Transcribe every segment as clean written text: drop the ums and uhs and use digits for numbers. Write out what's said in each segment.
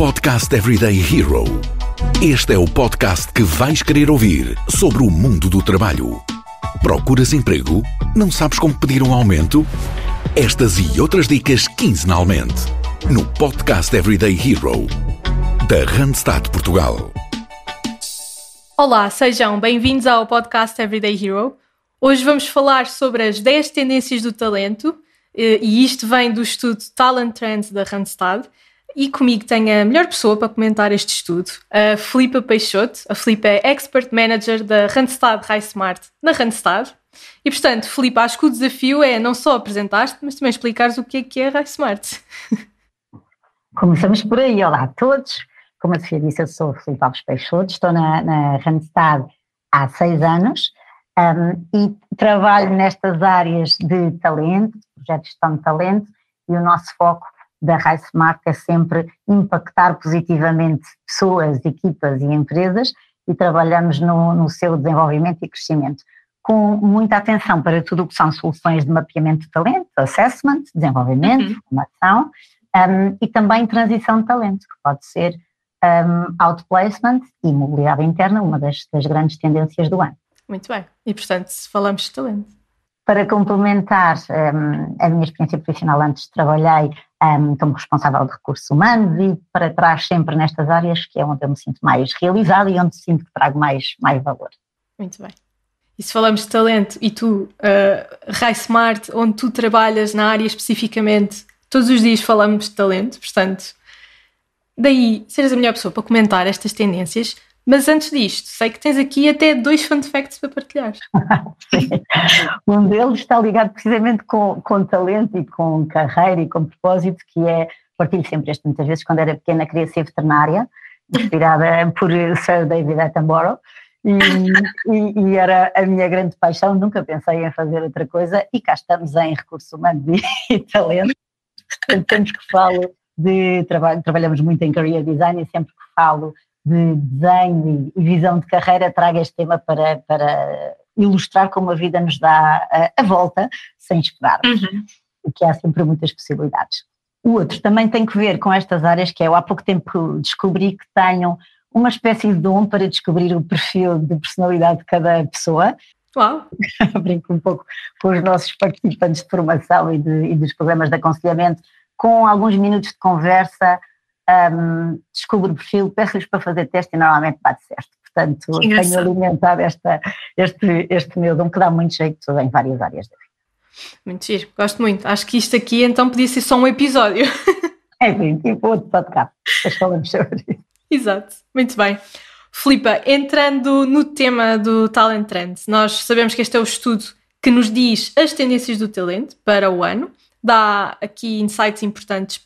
Podcast Everyday Hero. Este é o podcast que vais querer ouvir sobre o mundo do trabalho. Procuras emprego? Não sabes como pedir um aumento? Estas e outras dicas quinzenalmente no Podcast Everyday Hero da Randstad Portugal. Olá, sejam bem-vindos ao Podcast Everyday Hero. Hoje vamos falar sobre as 10 tendências do talento e isto vem do estudo Talent Trends da Randstad. E comigo tenho a melhor pessoa para comentar este estudo, a Filipa Peixoto. A Filipa é Expert Manager da Randstad HighSmart na Randstad. E, portanto, Filipa, acho que o desafio é não só apresentar-te, mas também explicares o que é a HighSmart. Começamos por aí. Olá a todos. Como a Sofia disse, eu sou a Filipa Peixoto, estou na Randstad há 6 anos e trabalho nestas áreas de talento, projetos de gestão de talento, e o nosso foco da HighSmart é sempre impactar positivamente pessoas, equipas e empresas, e trabalhamos no seu desenvolvimento e crescimento, com muita atenção para tudo o que são soluções de mapeamento de talento, assessment, desenvolvimento, formação, e também transição de talento, que pode ser outplacement e mobilidade interna, uma das grandes tendências do ano. Muito bem. E, portanto, se falamos de talento. Para complementar a minha experiência profissional, antes trabalhei como responsável de recursos humanos e para trás sempre nestas áreas, que é onde eu me sinto mais realizada e onde sinto que trago mais valor. Muito bem. E se falamos de talento e tu, HighSmart, onde tu trabalhas na área especificamente, todos os dias falamos de talento, portanto, daí seres a melhor pessoa para comentar estas tendências. Mas antes disto, sei que tens aqui até 2 fun facts para partilhar. Um deles está ligado precisamente com talento e com carreira e com propósito, que é, partilho sempre este muitas vezes, quando era pequena queria ser veterinária, inspirada por Sir David Attenborough, e era a minha grande paixão, nunca pensei em fazer outra coisa, e cá estamos em recursos humanos e talento. Portanto, sempre que falo de trabalho, trabalhamos muito em career design, e sempre que falo de desenho e visão de carreira, trago este tema para ilustrar como a vida nos dá a volta sem esperarmos, e que há sempre muitas possibilidades. O outro também tem que ver com estas áreas, que eu há pouco tempo descobri que tenho uma espécie de dom para descobrir o perfil de personalidade de cada pessoa. Uau! Brinco um pouco com os nossos participantes de formação e dos programas de aconselhamento, com alguns minutos de conversa, descubro o perfil, peço-lhes para fazer teste e normalmente bate certo. Portanto, tenho alimentado este meu dom, que dá muito jeito em várias áreas da vida. Muito giro, gosto muito. Acho que isto aqui então podia ser só um episódio. É bem, tipo outro podcast, depois falamos sobre isso. Exato, muito bem. Filipa, entrando no tema do Talent Trends, nós sabemos que este é o estudo que nos diz as tendências do talento para o ano, dá aqui insights importantes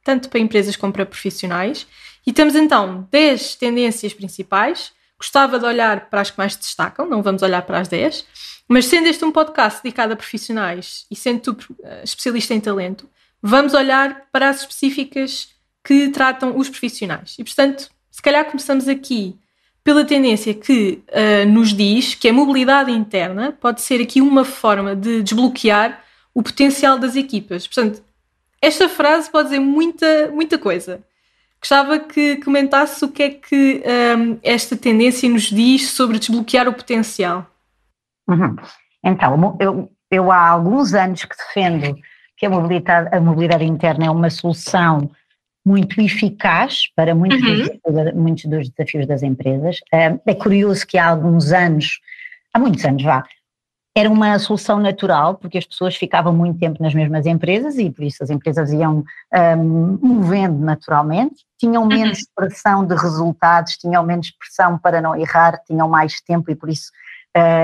tanto para empresas como para profissionais, e temos então 10 tendências principais. Gostava de olhar para as que mais se destacam, não vamos olhar para as 10, mas sendo este um podcast dedicado a profissionais e sendo tu especialista em talento, vamos olhar para as específicas que tratam os profissionais. E, portanto, se calhar começamos aqui pela tendência que nos diz que a mobilidade interna pode ser aqui uma forma de desbloquear o potencial das equipas. Portanto, esta frase pode dizer muita coisa. Gostava que comentasse o que é que esta tendência nos diz sobre desbloquear o potencial. Então, eu há alguns anos que defendo que a mobilidade interna é uma solução muito eficaz para muitos dos desafios das empresas. É curioso que há muitos anos era uma solução natural, porque as pessoas ficavam muito tempo nas mesmas empresas e por isso as empresas iam movendo naturalmente, tinham menos pressão de resultados, tinham menos pressão para não errar, tinham mais tempo e por isso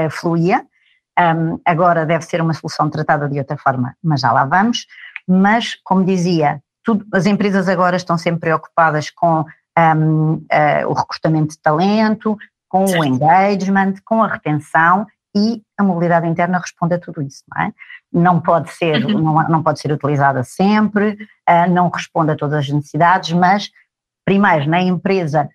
fluía. Agora deve ser uma solução tratada de outra forma, mas já lá vamos. Mas, como dizia, as empresas agora estão sempre preocupadas com o recrutamento de talento, com o engagement, com a retenção, e a mobilidade interna responde a tudo isso, não é? Não pode ser utilizada sempre, não responde a todas as necessidades, mas primeiro na empresa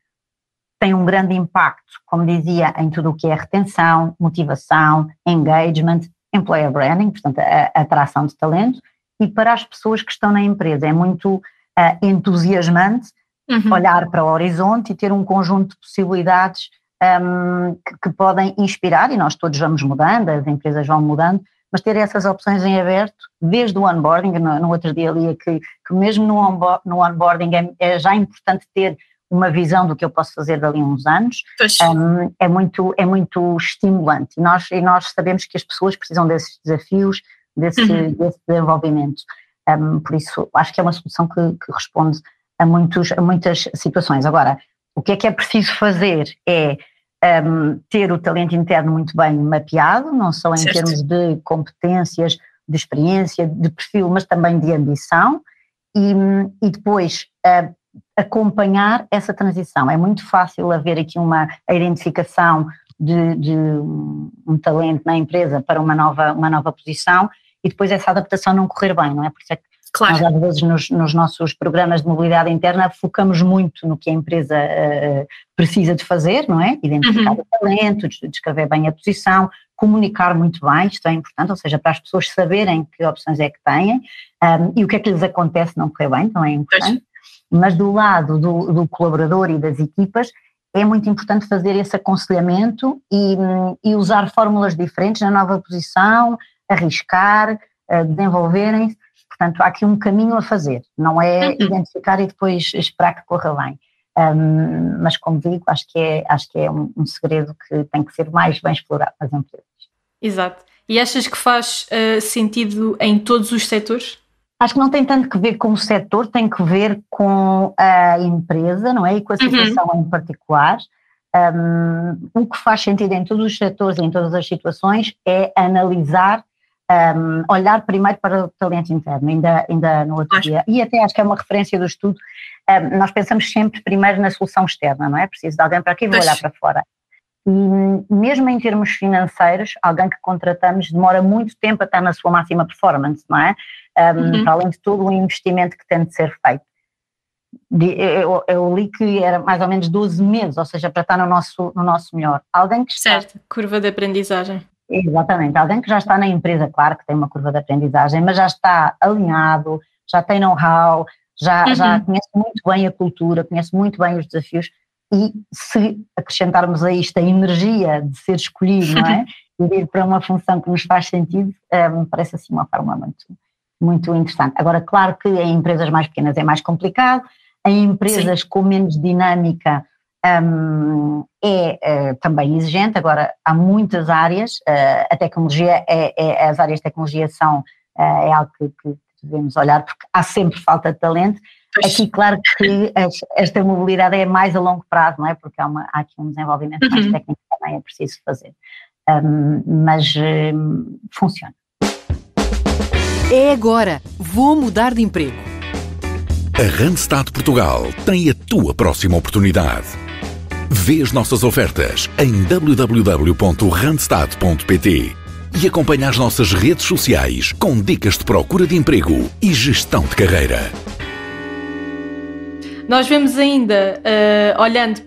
tem um grande impacto, como dizia, em tudo o que é retenção, motivação, engagement, employer branding, portanto a atração de talento, e para as pessoas que estão na empresa é muito entusiasmante olhar para o horizonte e ter um conjunto de possibilidades que podem inspirar, e nós todos vamos mudando, as empresas vão mudando, mas ter essas opções em aberto desde o onboarding. No outro dia li que mesmo no onboarding é já importante ter uma visão do que eu posso fazer dali a uns anos. É muito estimulante, e nós sabemos que as pessoas precisam desses desafios, desse desenvolvimento. Por isso acho que é uma solução que responde a muitas situações. Agora, o que é preciso fazer é ter o talento interno muito bem mapeado, não só em termos de competências, de experiência, de perfil, mas também de ambição, e depois acompanhar essa transição. É muito fácil haver aqui a identificação de um talento na empresa para uma nova posição e depois essa adaptação não correr bem, não é? Por isso é que nós às vezes nos nossos programas de mobilidade interna focamos muito no que a empresa precisa de fazer, não é? Identificar o talento, descrever bem a posição, comunicar muito bem, isto é importante, ou seja, para as pessoas saberem que opções é que têm e o que é que lhes acontece não correr bem, também é importante. Mas do lado do colaborador e das equipas é muito importante fazer esse aconselhamento e usar fórmulas diferentes na nova posição, arriscar, desenvolverem-se. Portanto, há aqui um caminho a fazer, não é identificar e depois esperar que corra bem. Mas, como digo, acho que é um segredo que tem que ser mais bem explorado nas empresas. Exato. E achas que faz sentido em todos os setores? Acho que não tem tanto que ver com o setor, tem que ver com a empresa, não é? E com a situação em particular. O que faz sentido em todos os setores e em todas as situações é analisar, olhar primeiro para o talento interno, ainda no outro dia, e até acho que é uma referência do estudo, nós pensamos sempre primeiro na solução externa, não é? Preciso de alguém para aqui e vou olhar para fora. E mesmo em termos financeiros, alguém que contratamos demora muito tempo a estar na sua máxima performance, não é? Para além de todo o investimento que tem de ser feito. Eu li que era mais ou menos 12 meses, ou seja, para estar no nosso melhor. Alguém que está... Certo, curva de aprendizagem. Exatamente, alguém que já está na empresa, claro que tem uma curva de aprendizagem, mas já está alinhado, já tem know-how, já conhece muito bem a cultura, conhece muito bem os desafios, e se acrescentarmos a isto a energia de ser escolhido, não é? E de ir para uma função que nos faz sentido, me parece assim uma forma muito interessante. Agora, claro que em empresas mais pequenas é mais complicado, em empresas com menos dinâmica é também exigente. Agora, há muitas áreas, a tecnologia, as áreas de tecnologia é algo que devemos olhar, porque há sempre falta de talento. Aqui, claro que esta mobilidade é mais a longo prazo, não é? Porque há aqui um desenvolvimento mais técnico que também é preciso fazer. Mas funciona. É agora. Vou mudar de emprego. A Randstad Portugal tem a tua próxima oportunidade. Vê as nossas ofertas em www.randstad.pt e acompanha as nossas redes sociais com dicas de procura de emprego e gestão de carreira. Nós vemos ainda, olhando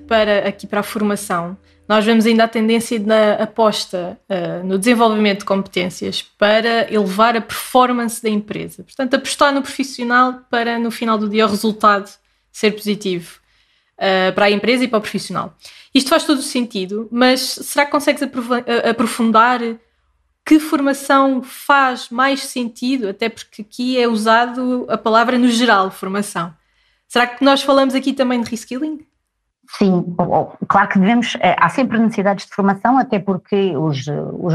aqui para a formação, nós vemos ainda a tendência da aposta no desenvolvimento de competências para elevar a performance da empresa. Portanto, apostar no profissional para, no final do dia, o resultado ser positivo para a empresa e para o profissional. Isto faz todo o sentido, mas será que consegues aprofundar que formação faz mais sentido? Até porque aqui é usado a palavra no geral, formação. Será que nós falamos aqui também de reskilling? Sim, claro que há sempre necessidades de formação, até porque os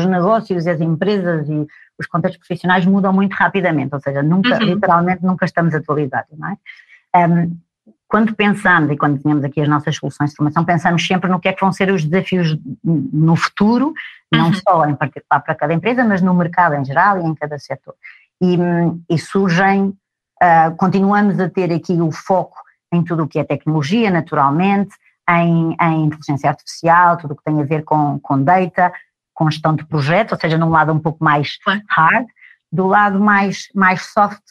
negócios e as empresas e os contextos profissionais mudam muito rapidamente, ou seja, literalmente nunca estamos atualizados, não é? Quando pensamos e quando tínhamos aqui as nossas soluções de formação, pensamos sempre no que é que vão ser os desafios no futuro, não só em particular para cada empresa, mas no mercado em geral e em cada setor. E surgem, continuamos a ter aqui o foco em tudo o que é tecnologia, naturalmente, em inteligência artificial, tudo o que tem a ver com data, com gestão de projetos, ou seja, num lado um pouco mais hard, do lado mais soft.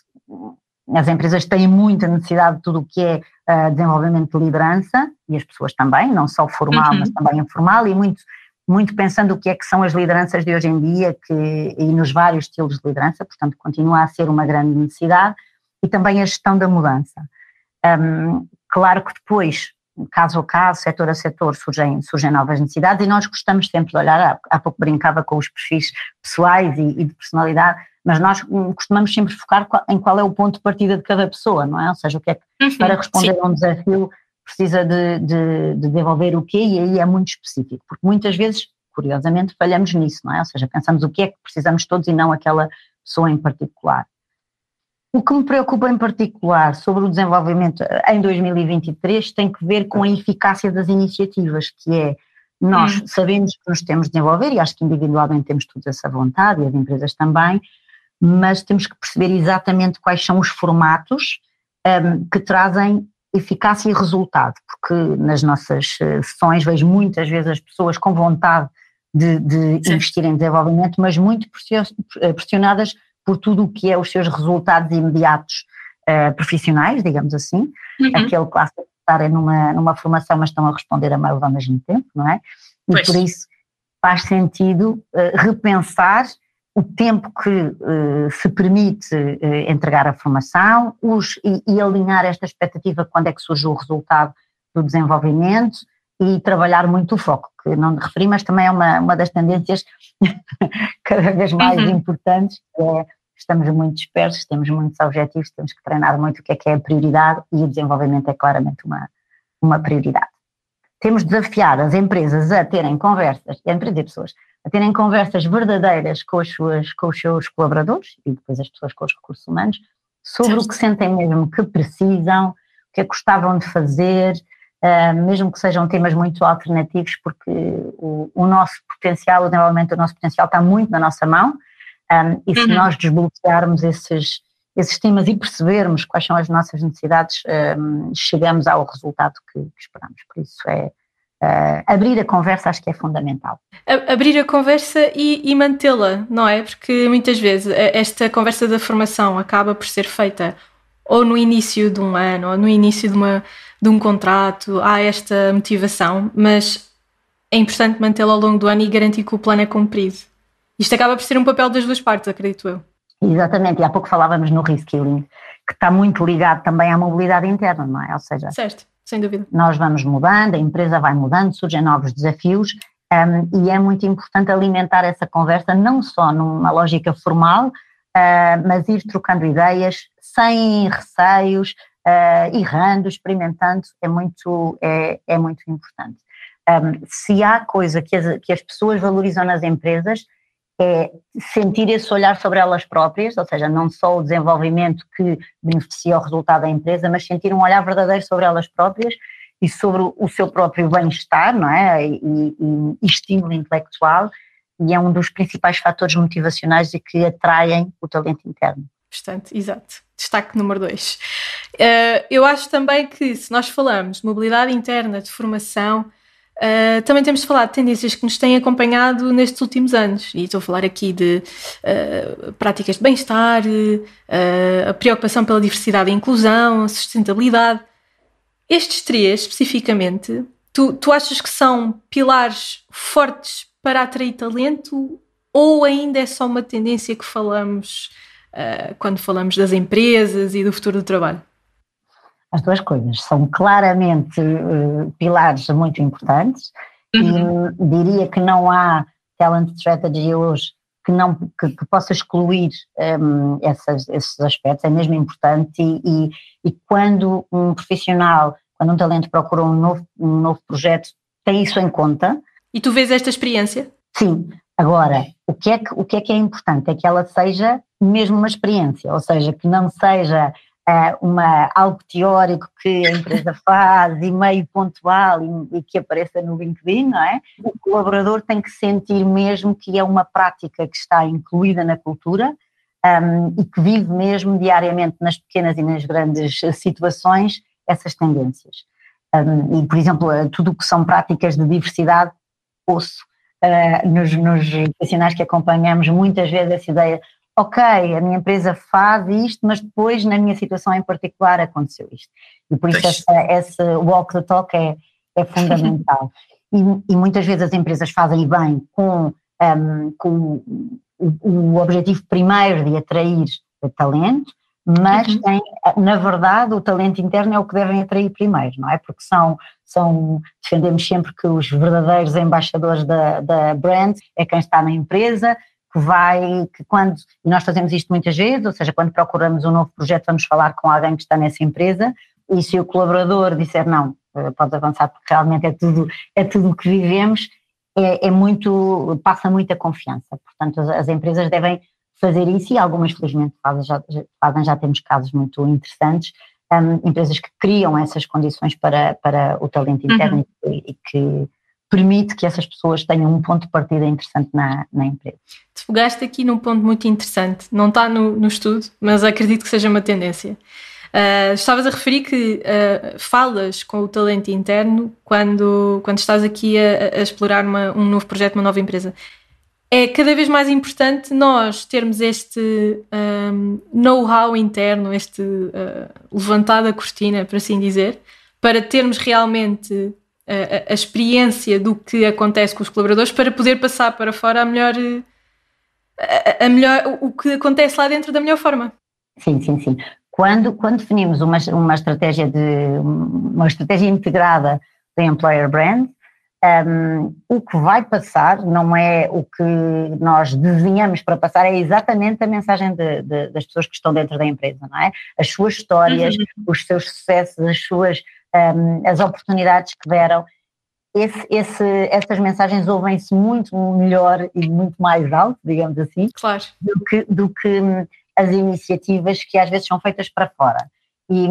As empresas têm muita necessidade de tudo o que é desenvolvimento de liderança, e as pessoas também, não só formal, mas também informal, e muito pensando o que é que são as lideranças de hoje em dia e nos vários estilos de liderança, portanto continua a ser uma grande necessidade, e também a gestão da mudança. Claro que depois, caso a caso, setor a setor, surgem novas necessidades e nós gostamos sempre de olhar, há pouco brincava com os perfis pessoais e de personalidade, mas nós costumamos sempre focar em qual é o ponto de partida de cada pessoa, não é? Ou seja, o que é que para responder a um desafio precisa de desenvolver o quê, e aí é muito específico, porque muitas vezes, curiosamente, falhamos nisso, não é? Ou seja, pensamos o que é que precisamos todos e não aquela pessoa em particular. O que me preocupa em particular sobre o desenvolvimento em 2023 tem que ver com a eficácia das iniciativas, que é, nós sabemos que nos temos de desenvolver, e acho que individualmente temos toda essa vontade, e as empresas também, mas temos que perceber exatamente quais são os formatos que trazem eficácia e resultado, porque nas nossas sessões vejo muitas vezes as pessoas com vontade de investir em desenvolvimento, mas muito pressionadas por tudo o que é os seus resultados imediatos profissionais, digamos assim, aquele clássico de estarem numa formação mas estão a responder a mails ao mesmo tempo, não é? E por isso faz sentido repensar o tempo que se permite entregar a formação e alinhar esta expectativa quando é que surge o resultado do desenvolvimento e trabalhar muito o foco, que não me referi, mas também é uma das tendências cada vez mais importantes, que é estamos muito dispersos, temos muitos objetivos, temos que treinar muito o que é a prioridade e o desenvolvimento é claramente uma prioridade. Temos de desafiar as empresas a terem conversas, empresas e pessoas, a terem conversas verdadeiras com os seus colaboradores e depois as pessoas com os recursos humanos sobre o que sentem mesmo que precisam, o que é que gostavam de fazer, mesmo que sejam temas muito alternativos, porque o nosso potencial, o desenvolvimento do nosso potencial está muito na nossa mão, e se nós desbloquearmos esses temas e percebermos quais são as nossas necessidades, chegamos ao resultado que esperamos. Por isso abrir a conversa acho que é fundamental. Abrir a conversa e mantê-la, não é? Porque muitas vezes esta conversa da formação acaba por ser feita ou no início de um ano, ou no início de um contrato, há esta motivação, mas é importante mantê-la ao longo do ano e garantir que o plano é cumprido. Isto acaba por ser um papel das duas partes, acredito eu. Exatamente, e há pouco falávamos no reskilling, que está muito ligado também à mobilidade interna, não é? Ou seja, certo, sem dúvida. Nós vamos mudando, a empresa vai mudando, surgem novos desafios, e é muito importante alimentar essa conversa não só numa lógica formal, mas ir trocando ideias, sem receios, errando, experimentando, é muito importante. Se há coisa que as pessoas valorizam nas empresas, é sentir esse olhar sobre elas próprias, ou seja, não só o desenvolvimento que beneficia o resultado da empresa, mas sentir um olhar verdadeiro sobre elas próprias e sobre o seu próprio bem-estar, não é? E estímulo intelectual, e é um dos principais fatores motivacionais e que atraem o talento interno. Bastante, exato. Destaque número 2. Eu acho também que, se nós falamos de mobilidade interna, de formação, também temos de falar de tendências que nos têm acompanhado nestes últimos anos, e estou a falar aqui de práticas de bem-estar, a preocupação pela diversidade e inclusão, a sustentabilidade. Estes três, especificamente, tu achas que são pilares fortes para atrair talento, ou ainda é só uma tendência que falamos quando falamos das empresas e do futuro do trabalho? As duas coisas são claramente pilares muito importantes, e diria que não há talent strategy hoje que possa excluir esses aspectos, é mesmo importante, e quando um profissional, quando um talento procura um novo projeto, tem isso em conta. E tu vês esta experiência? Sim. Agora, o que é importante é que ela seja mesmo uma experiência, ou seja, que não seja algo teórico que a empresa faz e meio pontual e que apareça no LinkedIn, não é? O colaborador tem que sentir mesmo que é uma prática que está incluída na cultura, e que vive mesmo diariamente nas pequenas e nas grandes situações essas tendências. E, por exemplo, tudo o que são práticas de diversidade, ouço nos profissionais que acompanhamos muitas vezes essa ideia: ok, a minha empresa faz isto, mas depois na minha situação em particular aconteceu isto. E por isso esse walk the talk é fundamental. E muitas vezes as empresas fazem bem com o objetivo primeiro de atrair talento, mas na verdade o talento interno é o que devem atrair primeiro, não é? Porque defendemos sempre que os verdadeiros embaixadores da brand é quem está na empresa, e nós fazemos isto muitas vezes, ou seja, quando procuramos um novo projeto vamos falar com alguém que está nessa empresa, e se o colaborador disser não, podes avançar porque realmente é tudo o que vivemos, passa muita confiança. Portanto, as empresas devem fazer isso, e algumas felizmente fazem, já temos casos muito interessantes, empresas que criam essas condições para o talento interno e que permite que essas pessoas tenham um ponto de partida interessante na empresa. Te fogaste aqui num ponto muito interessante, não está no estudo, mas acredito que seja uma tendência. Estavas a referir que falas com o talento interno quando estás aqui a explorar um novo projeto, uma nova empresa. É cada vez mais importante nós termos este know-how interno, este levantar da cortina, por assim dizer, para termos realmente a experiência do que acontece com os colaboradores, para poder passar para fora o que acontece lá dentro da melhor forma. Sim. Quando definimos uma estratégia integrada de employer brand, o que vai passar não é o que nós desenhamos para passar, é exatamente a mensagem das pessoas que estão dentro da empresa, não é? As suas histórias, os seus sucessos, as oportunidades que deram. Essas mensagens ouvem-se muito melhor e muito mais alto, digamos assim, claro, do que as iniciativas que às vezes são feitas para fora. E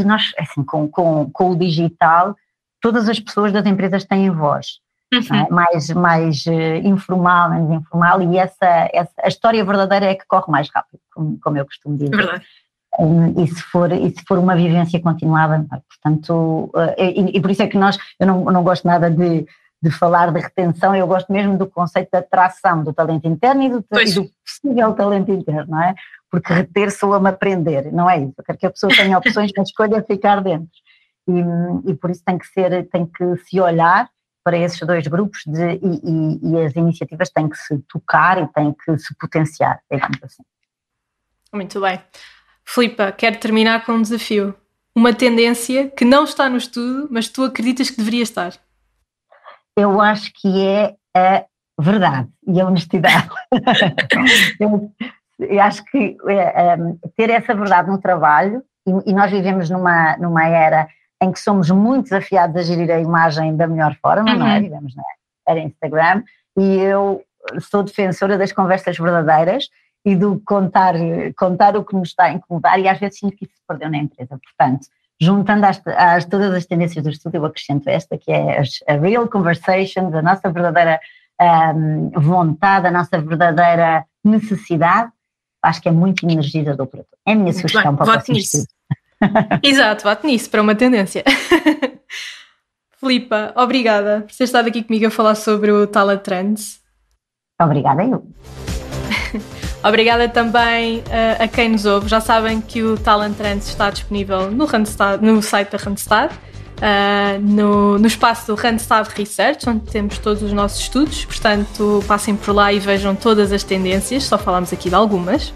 nós, assim, com o digital, todas as pessoas das empresas têm voz, é? mais informal, menos informal, e a história verdadeira é que corre mais rápido, como eu costumo dizer. Verdade. E se for uma vivência continuada, portanto, e por isso é que eu não gosto nada de falar de retenção, eu gosto mesmo do conceito de atração do talento interno e do possível talento interno, não é? Porque reter soa-me aprender, não é isso, eu quero que a pessoa tenha opções, mas escolha ficar dentro, e por isso tem que se olhar para esses dois grupos e as iniciativas têm que se tocar e têm que se potenciar, digamos assim. Muito bem. Filipa, quero terminar com um desafio. Uma tendência que não está no estudo, mas tu acreditas que deveria estar. Eu acho que é a verdade e a honestidade. eu acho que ter essa verdade no trabalho, e nós vivemos numa era em que somos muito desafiados a gerir a imagem da melhor forma, não é? Vivemos na era Instagram, e eu sou defensora das conversas verdadeiras e do contar o que nos está a incomodar, e às vezes sinto que isso se perdeu na empresa. Portanto, juntando todas as tendências do estudo, eu acrescento esta, que é a real conversations, a nossa verdadeira vontade, a nossa verdadeira necessidade. Acho que é muito energizador para todos. É a minha sugestão para o próximo estudo. Exato, bate nisso, para uma tendência. Filipa, obrigada por ter estado aqui comigo a falar sobre o Talent Trends. Obrigada eu. Obrigada também a quem nos ouve. Já sabem que o Talent Trends está disponível no site da Randstad, no espaço do Randstad Research, onde temos todos os nossos estudos, portanto passem por lá e vejam todas as tendências, só falámos aqui de algumas.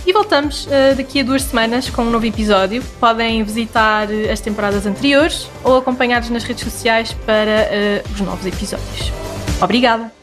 E voltamos daqui a 2 semanas com um novo episódio. Podem visitar as temporadas anteriores ou acompanhar-nos nas redes sociais para os novos episódios. Obrigada!